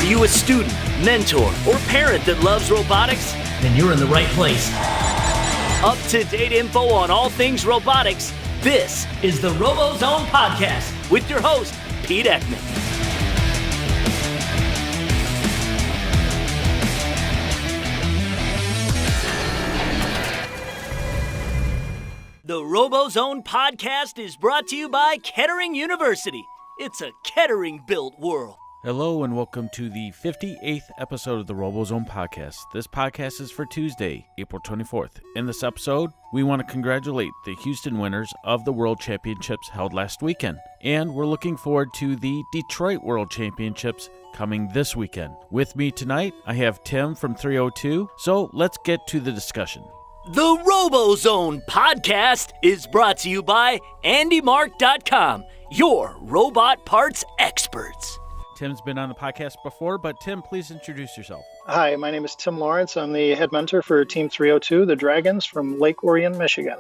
you a student, mentor, or parent that loves robotics? Then you're in the right place. Up-to-date info on all things robotics. This is the RoboZone Podcast with your host, Pete Ekman. The RoboZone Podcast is brought to you by Kettering University. It's a Kettering-built world. Hello and welcome to the 58th episode of the RoboZone Podcast. This podcast is for Tuesday, April 24th. In this episode, we want to congratulate the Houston winners of the World Championships held last weekend. And we're looking forward to the Detroit World Championships coming this weekend. With me tonight, I have Tim from 302. So let's get to the discussion. The RoboZone Podcast is brought to you by AndyMark.com, your robot parts experts. Tim's been on the podcast before, but Tim, please introduce yourself. Hi, my name is Tim Lawrence. I'm the head mentor for Team 302, the Dragons from Lake Orion, Michigan.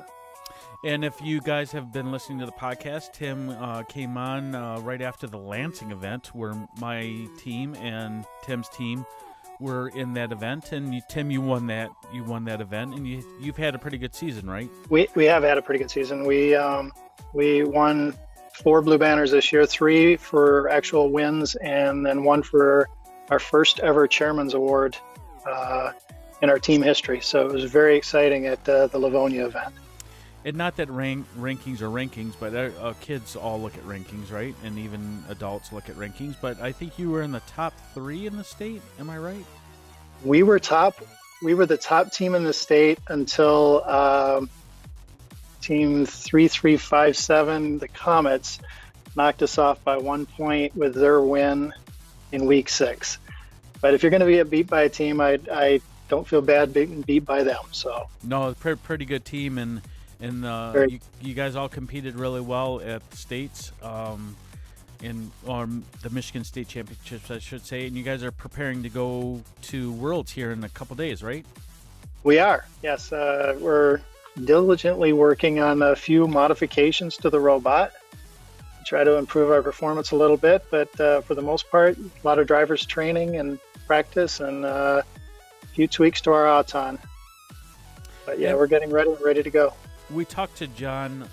And if you guys have been listening to the podcast, Tim came on right after the Lansing event where my team and Tim's team were in that event, and Tim, you won that event, and you've had a pretty good season, right? We have had a pretty good season. We won 4 Blue Banners this year, 3 for actual wins, and then 1 for our first ever Chairman's Award in our team history. So it was very exciting at the Livonia event. And not that rankings are rankings, but kids all look at rankings, right? And even adults look at rankings. But I think you were in the top 3 in the state. Am I right? We were the top team in the state until Team 3357, the Comets, knocked us off by 1 point with their win in week 6. But if you're going to be beat by a team, I don't feel bad being beat by them. So no, pretty good team, and you guys all competed really well at the states, in the Michigan State Championships, I should say. And you guys are preparing to go to Worlds here in a couple days, right? We are. Yes, we're diligently working on a few modifications to the robot. Try to improve our performance a little bit, but for the most part, a lot of drivers training and practice, and a few tweaks to our Auton. But yeah, we're getting ready to go. We talked to John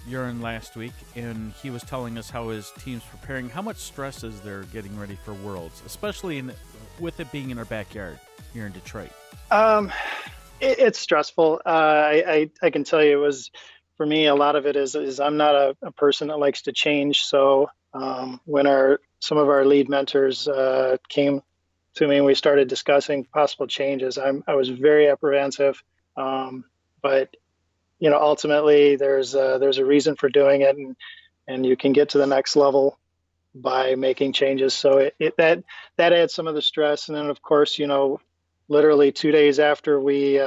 Urin last week, and he was telling us how his team's preparing. How much stress is there getting ready for Worlds, especially with it being in our backyard here in Detroit? It's stressful. I can tell you, it was, for me, a lot of it is I'm not a person that likes to change. So when some of our lead mentors came to me and we started discussing possible changes, I was very apprehensive. But ultimately there's a reason for doing it, and you can get to the next level by making changes. So that adds some of the stress. And then of course, literally 2 days after we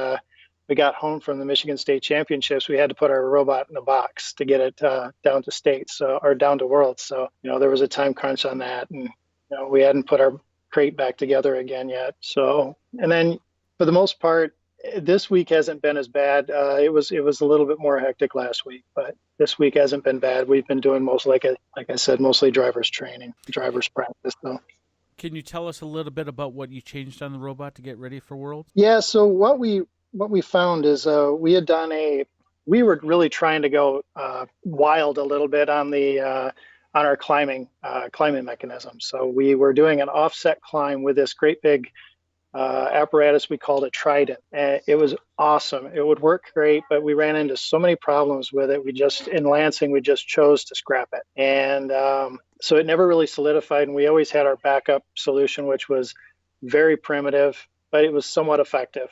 got home from the Michigan State Championships, we had to put our robot in a box to get it down to states, or down to Worlds. So, there was a time crunch on that, and we hadn't put our crate back together again yet. So, and then for the most part, this week hasn't been as bad. It was a little bit more hectic last week, but this week hasn't been bad. We've been doing like I said, mostly drivers training, drivers practice. So. Can you tell us a little bit about what you changed on the robot to get ready for Worlds? Yeah, so what we found is we were really trying to go wild a little bit on our climbing mechanism. So we were doing an offset climb with this great big apparatus we called a Trident. And it was awesome. It would work great, but we ran into so many problems with it. In Lansing, we just chose to scrap it. And so it never really solidified. And we always had our backup solution, which was very primitive, but it was somewhat effective.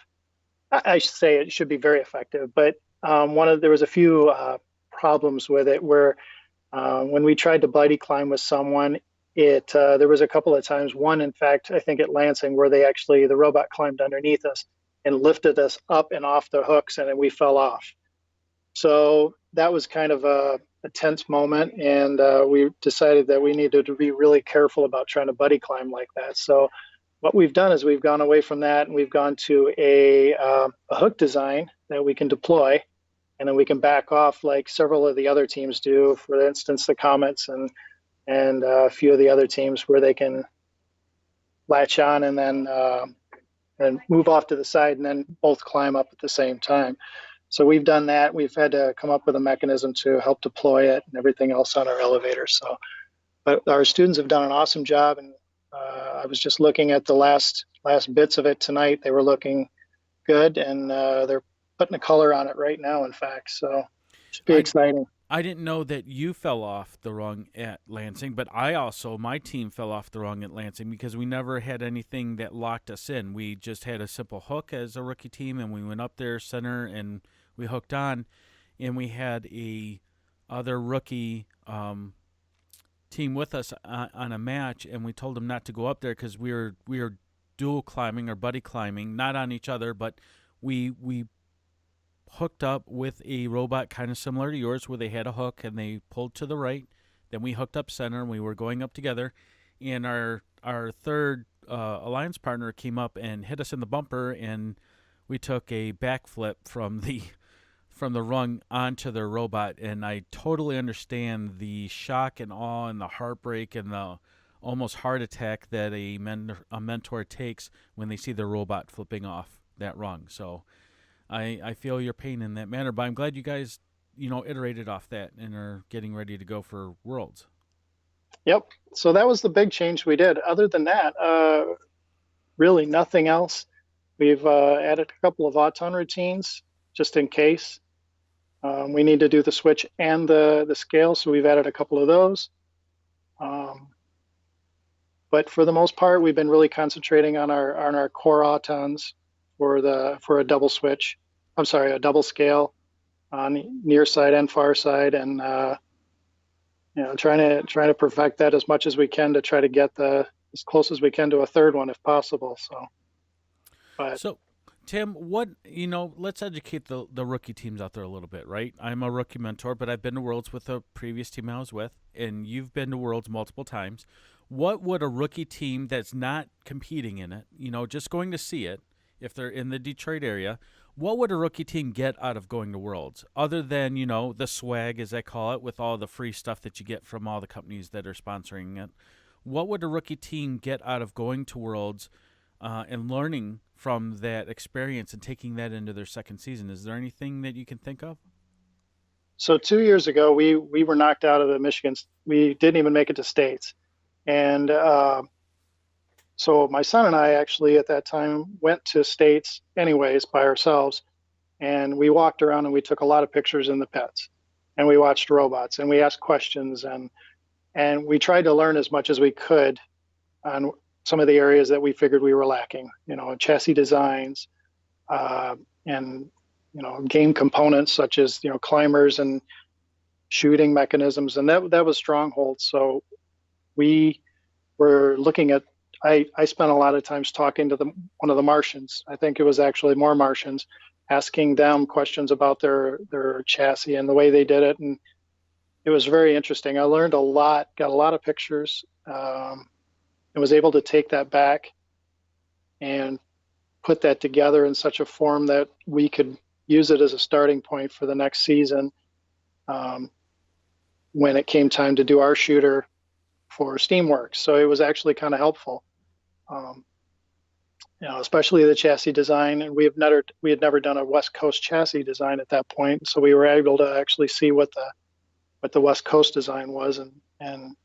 I should say it should be very effective. But there was a few problems with it where when we tried to buddy climb with someone, there was a couple of times, one, in fact, I think at Lansing, where the robot climbed underneath us and lifted us up and off the hooks, and then we fell off. So that was kind of a tense moment, and we decided that we needed to be really careful about trying to buddy climb like that. So what we've done is we've gone away from that, and we've gone to a hook design that we can deploy, and then we can back off like several of the other teams do. For instance, the Comets and a few of the other teams, where they can latch on and then and move off to the side and then both climb up at the same time. So we've done that. We've had to come up with a mechanism to help deploy it and everything else on our elevator. So, but our students have done an awesome job. And I was just looking at the last bits of it tonight. They were looking good, and they're putting a color on it right now, in fact. So it should be exciting. I didn't know that you fell off the rung at Lansing, but my team fell off the rung at Lansing because we never had anything that locked us in. We just had a simple hook as a rookie team, and we went up there center and we hooked on, and we had a other rookie team with us on a match, and we told them not to go up there because we were dual climbing or buddy climbing, not on each other, but we hooked up with a robot kind of similar to yours where they had a hook and they pulled to the right. Then we hooked up center and we were going up together, and our third alliance partner came up and hit us in the bumper, and we took a backflip from the rung onto their robot. And I totally understand the shock and awe and the heartbreak and the almost heart attack that a mentor takes when they see their robot flipping off that rung. So I feel your pain in that manner, but I'm glad you guys, iterated off that and are getting ready to go for Worlds. Yep. So that was the big change we did. Other than that, really nothing else. We've added a couple of auton routines just in case. We need to do the switch and the scale, so we've added a couple of those. But for the most part, we've been really concentrating on our core autons for a double switch. I'm sorry, a double scale on near side and far side, and trying to perfect that as much as we can to try to get as close as we can to a third one if possible. So Tim, let's educate the rookie teams out there a little bit, right? I'm a rookie mentor, but I've been to Worlds with a previous team I was with, and you've been to Worlds multiple times. What would a rookie team that's not competing in it, just going to see it, if they're in the Detroit area, what would a rookie team get out of going to Worlds other than, the swag, as I call it, with all the free stuff that you get from all the companies that are sponsoring it? What would a rookie team get out of going to Worlds and learning from that experience and taking that into their second season? Is there anything that you can think of? So 2 years ago, we were knocked out of the Michigan. We didn't even make it to states. And so my son and I actually at that time went to states anyways by ourselves, and we walked around and we took a lot of pictures in the pits, and we watched robots and we asked questions, and we tried to learn as much as we could on some of the areas that we figured we were lacking, chassis designs, and game components such as climbers and shooting mechanisms, and that was strongholds. So we were looking at. I spent a lot of times talking to one of the Martians. I think it was actually more Martians, asking them questions about their chassis and the way they did it, and it was very interesting. I learned a lot, got a lot of pictures, and was able to take that back and put that together in such a form that we could use it as a starting point for the next season when it came time to do our shooter for Steamworks. So it was actually kind of helpful, especially the chassis design. And we had never done a West Coast chassis design at that point, so we were able to actually see what the West Coast design was, and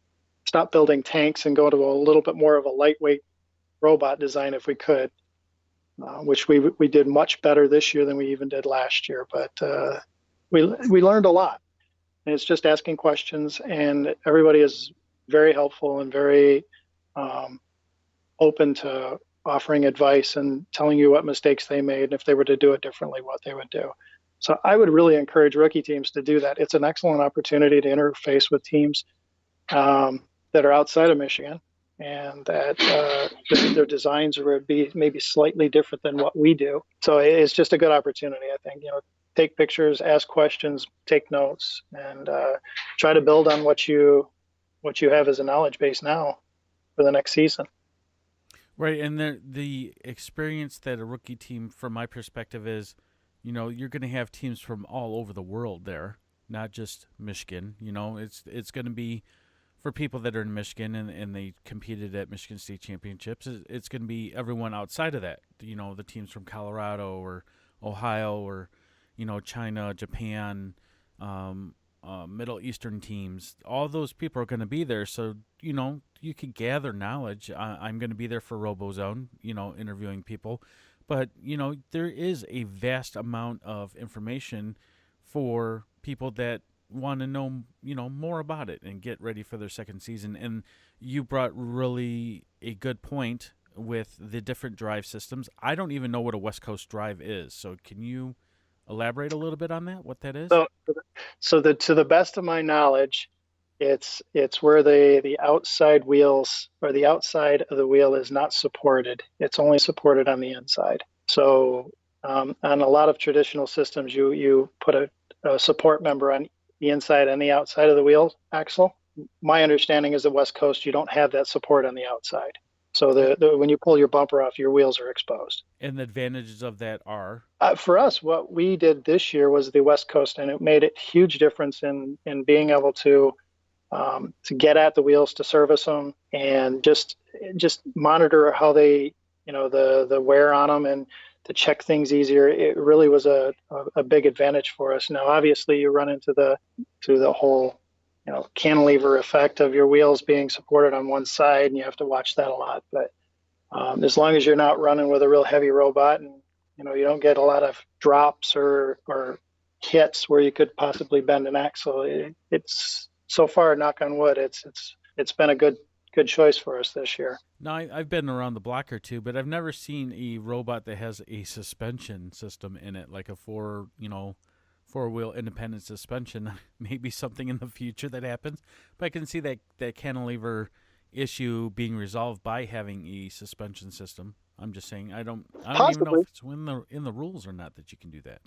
stop building tanks and go to a little bit more of a lightweight robot design if we could, which we did much better this year than we even did last year. But we learned a lot, and it's just asking questions, and everybody is very helpful and very open to offering advice and telling you what mistakes they made, and if they were to do it differently, what they would do. So I would really encourage rookie teams to do that. It's an excellent opportunity to interface with teams that are outside of Michigan, and that their designs would be maybe slightly different than what we do. So it's just a good opportunity, I think. Take pictures, ask questions, take notes, and try to build on what you have as a knowledge base now for the next season. Right, and the experience that a rookie team, from my perspective, is, you're going to have teams from all over the world there, not just Michigan. It's going to be for people that are in Michigan and they competed at Michigan State Championships, it's going to be everyone outside of that. The teams from Colorado or Ohio or, China, Japan, Middle Eastern teams. All those people are going to be there. So, you could gather knowledge. I'm going to be there for RoboZone, interviewing people. But, there is a vast amount of information for people that want to know, more about it and get ready for their second season. And you brought really a good point with the different drive systems. I don't even know what a West Coast drive is. So can you elaborate a little bit on that, what that is? So to the best of my knowledge, it's where the outside wheels or the outside of the wheel is not supported. It's only supported on the inside. So on a lot of traditional systems, you put a support member on the inside and the outside of the wheel axle. My understanding is the West Coast, you don't have that support on the outside. So when you pull your bumper off, your wheels are exposed. And the advantages of that are? For us, what we did this year was the West Coast, and it made a huge difference in being able to get at the wheels, to service them, and just monitor how they, the wear on them, and to check things easier. It really was a big advantage for us. Now, obviously, you run into the whole, cantilever effect of your wheels being supported on one side, and you have to watch that a lot. But as long as you're not running with a real heavy robot, and you don't get a lot of drops or hits where you could possibly bend an axle, it's so far, knock on wood, it's been a good choice for us this year. Now, I've been around the block or two, but I've never seen a robot that has a suspension system in it, like a four-wheel independent suspension. Maybe something in the future that happens, but I can see that cantilever issue being resolved by having a suspension system. I'm just saying, I don't even know if it's in the rules or not that you can do that.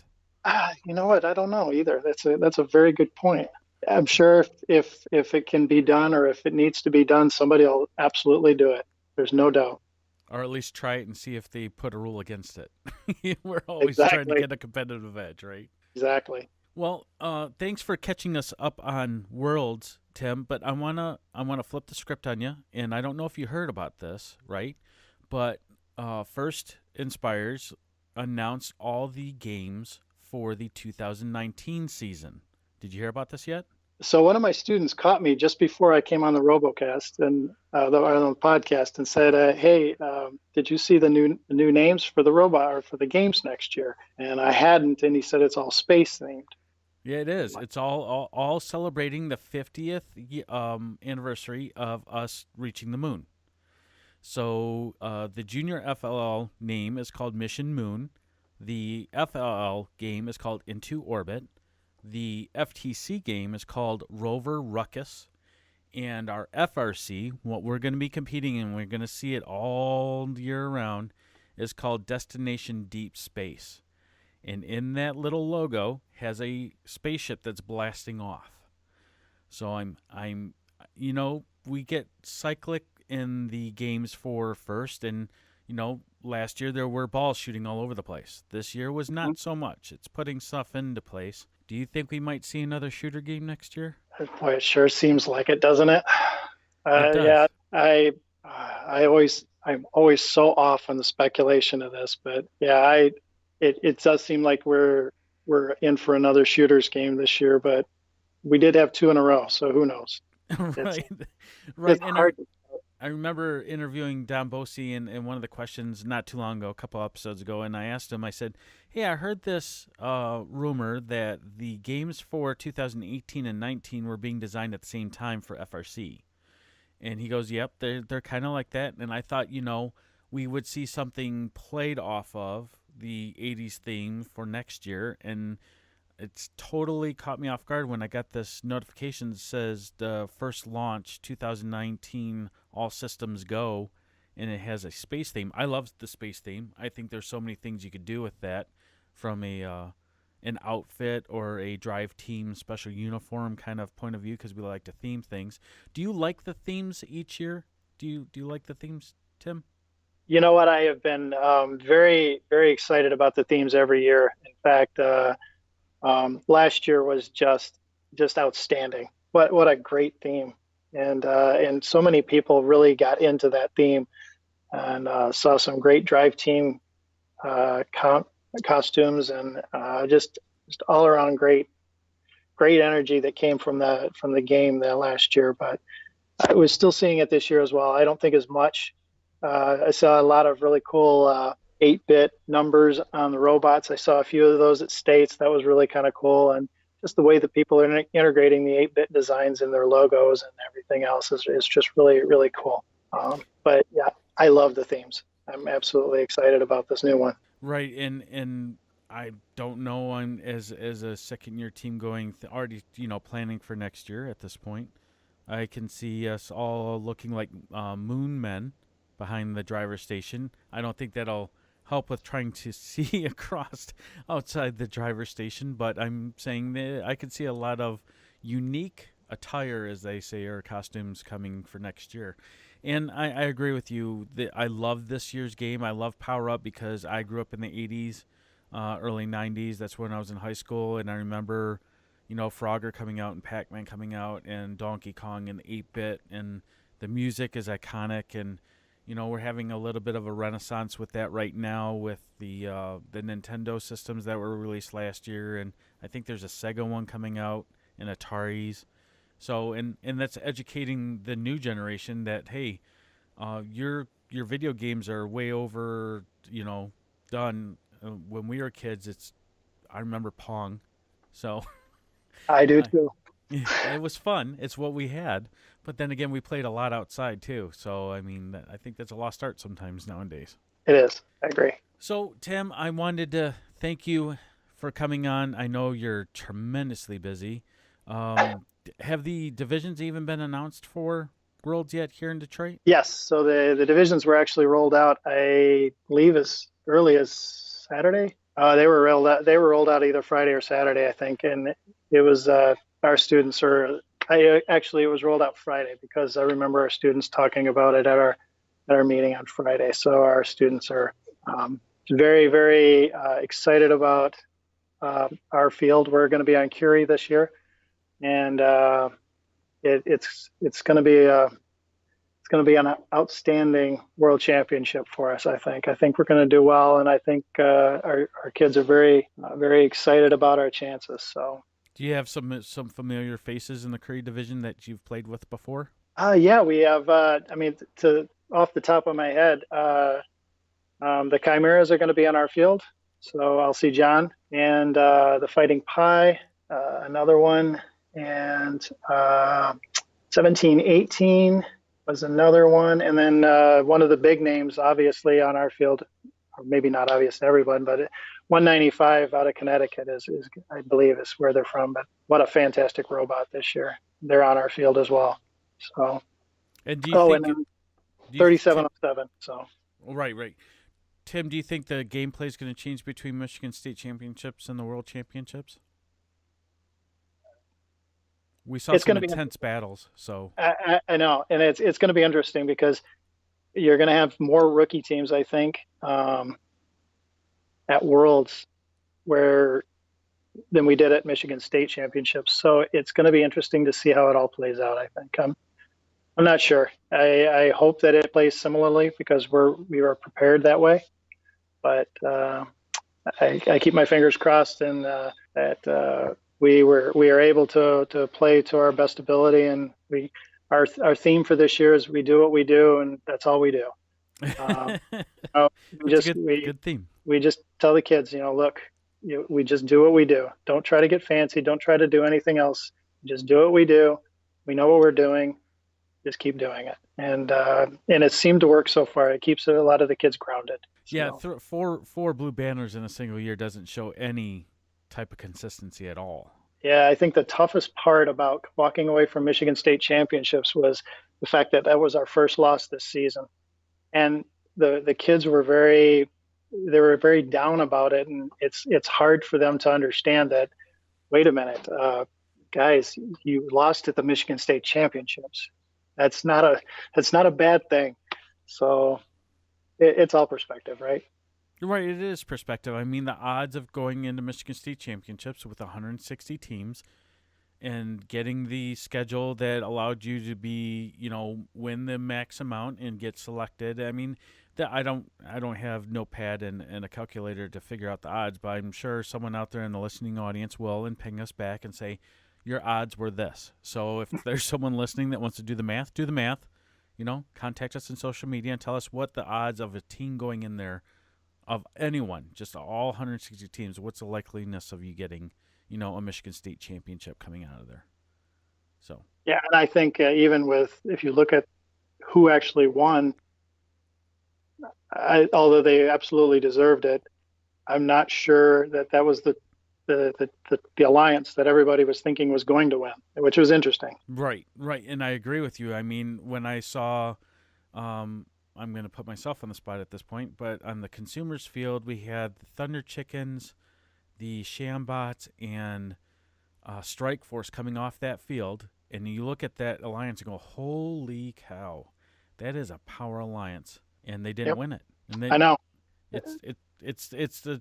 You know what? I don't know either. That's a very good point. I'm sure if it can be done, or if it needs to be done, somebody will absolutely do it. There's no doubt. Or at least try it and see if they put a rule against it. We're always trying to get a competitive edge, right? Exactly. Well, thanks for catching us up on Worlds, Tim. But I wanna flip the script on you, and I don't know if you heard about this, right? But First Inspires announced all the games for the 2019 season. Did you hear about this yet? So one of my students caught me just before I came on the RoboCast and on the podcast, and said, "Hey, did you see the new names for the robot or for the games next year?" And I hadn't, and he said it's all space themed. Yeah, it is. It's all celebrating the 50th anniversary of us reaching the moon. So the Junior FLL name is called Mission Moon. The FLL game is called Into Orbit. The FTC game is called Rover Ruckus. And our FRC, what we're going to be competing in, we're going to see it all year round, is called Destination Deep Space. And in that little logo has a spaceship that's blasting off. So we get cyclic in the games for first, and last year there were balls shooting all over the place. This year was not so much. It's putting stuff into place. Do you think we might see another shooter game next year? Boy, it sure seems like it, doesn't it? It does. Yeah, I'm always so off on the speculation of this, but yeah, it does seem like we're in for another shooters game this year, but we did have two in a row, so who knows? Right. It's hard. I remember interviewing Don Bosey in one of the questions not too long ago, a couple episodes ago, and I asked him, I said, "Hey, I heard this rumor that the games for 2018 and 19 were being designed at the same time for FRC." And he goes, "Yep, they're kind of like that." And I thought, we would see something played off of the 80s theme for next year, and it's totally caught me off guard when I got this notification that says the first launch 2019 all systems go, and it has a space theme. I love the space theme. I think there's so many things you could do with that, from an outfit or a drive team special uniform kind of point of view, because we like to theme things. Do you like the themes each year? Do you like the themes, Tim? You know what? I have been very, very excited about the themes every year. In fact, last year was just outstanding. What a great theme. and so many people really got into that theme, and saw some great drive team costumes, and just all around great energy that came from the game that last year. But I was still seeing it this year as well. I don't think as much. I saw a lot of really cool 8-bit numbers on the robots. I saw a few of those at States. That was really kind of cool. And just the way that people are integrating the 8-bit designs in their logos and everything else is just really, really cool. But yeah, I love the themes. I'm absolutely excited about this new one. Right, and I don't know. I'm as a second-year team going already, planning for next year at this point. I can see us all looking like moon men behind the driver's station. I don't think that'll help with trying to see across outside the driver's station, but I'm saying that I could see a lot of unique attire, as they say, or costumes coming for next year. And I agree with you that I love this year's game. I love Power Up because I grew up in the 80s, early 90s. That's when I was in high school, and I remember Frogger coming out and Pac-Man coming out and Donkey Kong and 8-bit, and the music is iconic. And we're having a little bit of a renaissance with that right now with the Nintendo systems that were released last year, and I think there's a Sega one coming out and Atari's. So and that's educating the new generation that hey, your video games are way over done. When we were kids, I remember Pong, so. I do too. It was fun. It's what we had. But then again, we played a lot outside too. So, I mean, I think that's a lost art sometimes nowadays. It is. I agree. So, Tim, I wanted to thank you for coming on. I know you're tremendously busy. Have the divisions even been announced for Worlds yet here in Detroit? Yes. So the divisions were actually rolled out, I believe, as early as Saturday. They were rolled out either Friday or Saturday, I think, and it was our students it was rolled out Friday because I remember our students talking about it at our meeting on Friday. So our students are very, very excited about our field. We're going to be on Curie this year, and it's going to be an outstanding world championship for us. I think we're going to do well, and I think our kids are very, very excited about our chances. So. Do you have some familiar faces in the Curry division that you've played with before? Yeah, we have. Off the top of my head, the Chimeras are going to be on our field, so I'll see John and the Fighting Pie, another one, and 1718 was another one, and then one of the big names, obviously, on our field, or maybe not obvious to everyone, but 195 out of Connecticut is I believe is where they're from. But what a fantastic robot this year! They're on our field as well. So, and do you think? And 3707. So, right. Tim, do you think the gameplay is going to change between Michigan State Championships and the World Championships? We saw some intense battles. So I know, and it's going to be interesting because you're going to have more rookie teams, I think. At Worlds than we did at Michigan State Championships. So it's going to be interesting to see how it all plays out, I think. I'm not sure. I hope that it plays similarly because we were prepared that way. But I keep my fingers crossed and that we are able to play to our best ability, and our theme for this year is we do what we do, and that's all we do. Good theme. We just tell the kids, look, we just do what we do. Don't try to get fancy. Don't try to do anything else. Just do what we do. We know what we're doing. Just keep doing it. And it seemed to work so far. It keeps a lot of the kids grounded. So. Yeah, four blue banners in a single year doesn't show any type of consistency at all. Yeah, I think the toughest part about walking away from Michigan State Championships was the fact that was our first loss this season. And the kids were very down about it, and it's hard for them to understand that. Wait a minute, guys, you lost at the Michigan State Championships. That's not a bad thing. So it's all perspective, right? You're right. It is perspective. I mean, the odds of going into Michigan State Championships with 160 teams and getting the schedule that allowed you to be, win the max amount and get selected. I mean, that I don't have Notepad and a calculator to figure out the odds, but I'm sure someone out there in the listening audience will and ping us back and say, your odds were this. So if there's someone listening that wants to do the math, contact us on social media and tell us what the odds of a team going in there, of anyone, just all 160 teams, what's the likeliness of you getting, a Michigan State championship coming out of there. So yeah, and I think even if you look at who actually won, although they absolutely deserved it, I'm not sure that was the alliance that everybody was thinking was going to win, which was interesting. Right, and I agree with you. I mean, when I saw, I'm going to put myself on the spot at this point, but on the consumers field, we had the Thunder Chickens, the Shambots, and Strike Force coming off that field, and you look at that alliance and go, holy cow, that is a power alliance, and they didn't win it. And I know. It's the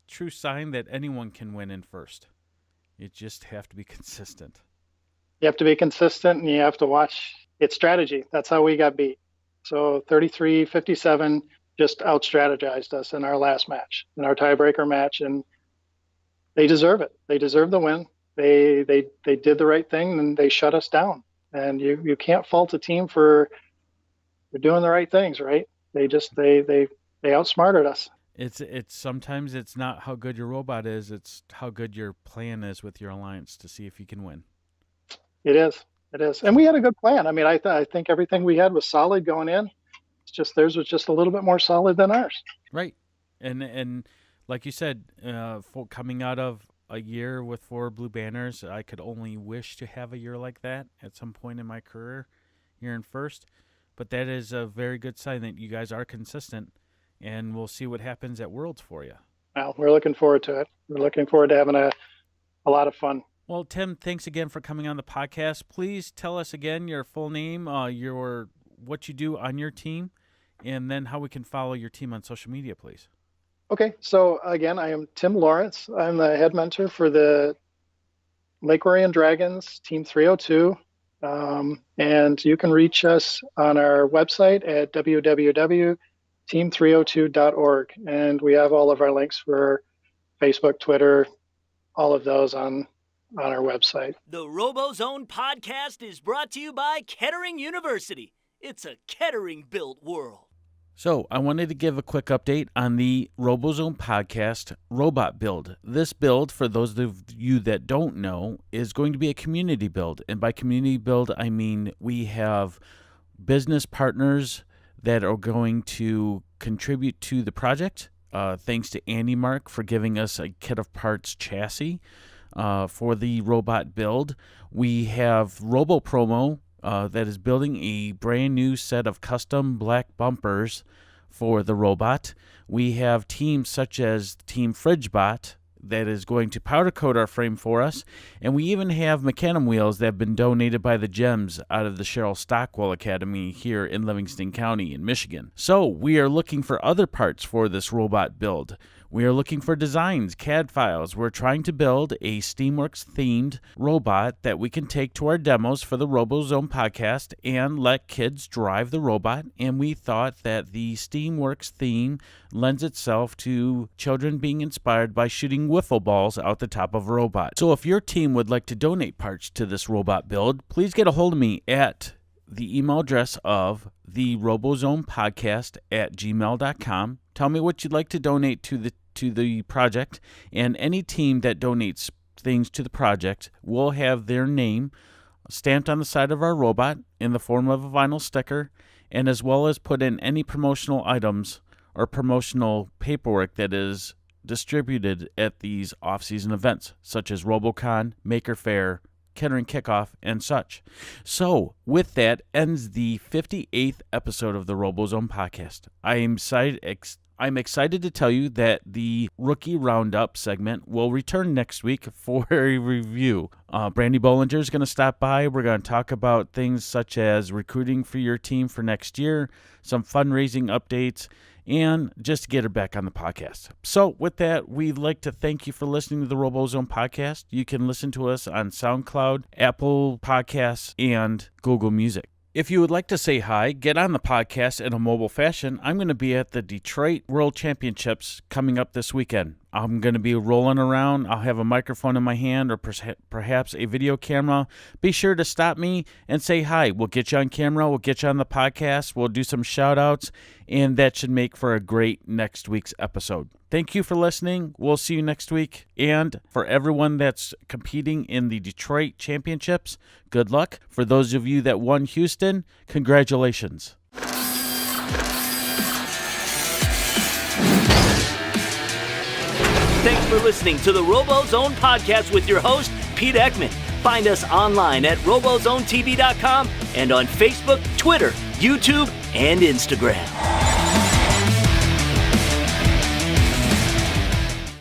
true sign that anyone can win in first. You just have to be consistent. You have to be consistent, and you have to watch its strategy. That's how we got beat. So 33-57 just out-strategized us in our last match, in our tiebreaker match, and they deserve it. They deserve the win. They did the right thing, and they shut us down. And you can't fault a team for doing the right things, right? They outsmarted us. It's sometimes it's not how good your robot is, it's how good your plan is with your alliance to see if you can win. It is. And we had a good plan. I mean, I think everything we had was solid going in. It's just theirs was just a little bit more solid than ours. Right. And like you said, coming out of a year with 4 blue banners, I could only wish to have a year like that at some point in my career here in first. But that is a very good sign that you guys are consistent, and we'll see what happens at Worlds for you. Well, we're looking forward to it. We're looking forward to having a lot of fun. Well, Tim, thanks again for coming on the podcast. Please tell us again your full name, what you do on your team, and then how we can follow your team on social media, please. Okay, so again, I am Tim Lawrence. I'm the head mentor for the Lake Orion Dragons, Team 302. And you can reach us on our website at www.team302.org. And we have all of our links for Facebook, Twitter, all of those on our website. The RoboZone podcast is brought to you by Kettering University. It's a Kettering-built world. So I wanted to give a quick update on the RoboZone podcast robot build. This build, for those of you that don't know, is going to be a community build. And by community build, I mean we have business partners that are going to contribute to the project. Thanks to Andy Mark for giving us a kit of parts chassis for the robot build. We have RoboPromo that is building a brand new set of custom black bumpers for the robot. We have teams such as Team FridgeBot that is going to powder coat our frame for us. And we even have Mecanum wheels that have been donated by the Gems out of the Cheryl Stockwell Academy here in Livingston County in Michigan. So we are looking for other parts for this robot build. We are looking for designs, CAD files. We're trying to build a Steamworks-themed robot that we can take to our demos for the RoboZone podcast and let kids drive the robot. And we thought that the Steamworks theme lends itself to children being inspired by shooting wiffle balls out the top of a robot. So if your team would like to donate parts to this robot build, please get a hold of me at the email address of the robozonepodcast@gmail.com. Tell me what you'd like to donate to the project, and any team that donates things to the project will have their name stamped on the side of our robot in the form of a vinyl sticker, and as well as put in any promotional items or promotional paperwork that is distributed at these off-season events, such as RoboCon, Maker Faire, Kettering Kickoff, and such. So, with that ends the 58th episode of the RoboZone podcast. I'm excited to tell you that the Rookie Roundup segment will return next week for a review. Brandy Bollinger is going to stop by. We're going to talk about things such as recruiting for your team for next year, some fundraising updates, and just to get her back on the podcast. So with that, we'd like to thank you for listening to the RoboZone podcast. You can listen to us on SoundCloud, Apple Podcasts, and Google Music. If you would like to say hi, get on the podcast in a mobile fashion, I'm going to be at the Detroit World Championships coming up this weekend. I'm going to be rolling around. I'll have a microphone in my hand or perhaps a video camera. Be sure to stop me and say hi. We'll get you on camera. We'll get you on the podcast. We'll do some shout outs, and that should make for a great next week's episode. Thank you for listening. We'll see you next week. And for everyone that's competing in the Detroit Championships, good luck. For those of you that won Houston, congratulations. Thanks for listening to the RoboZone podcast with your host, Pete Ekman. Find us online at RoboZoneTV.com and on Facebook, Twitter, YouTube, and Instagram.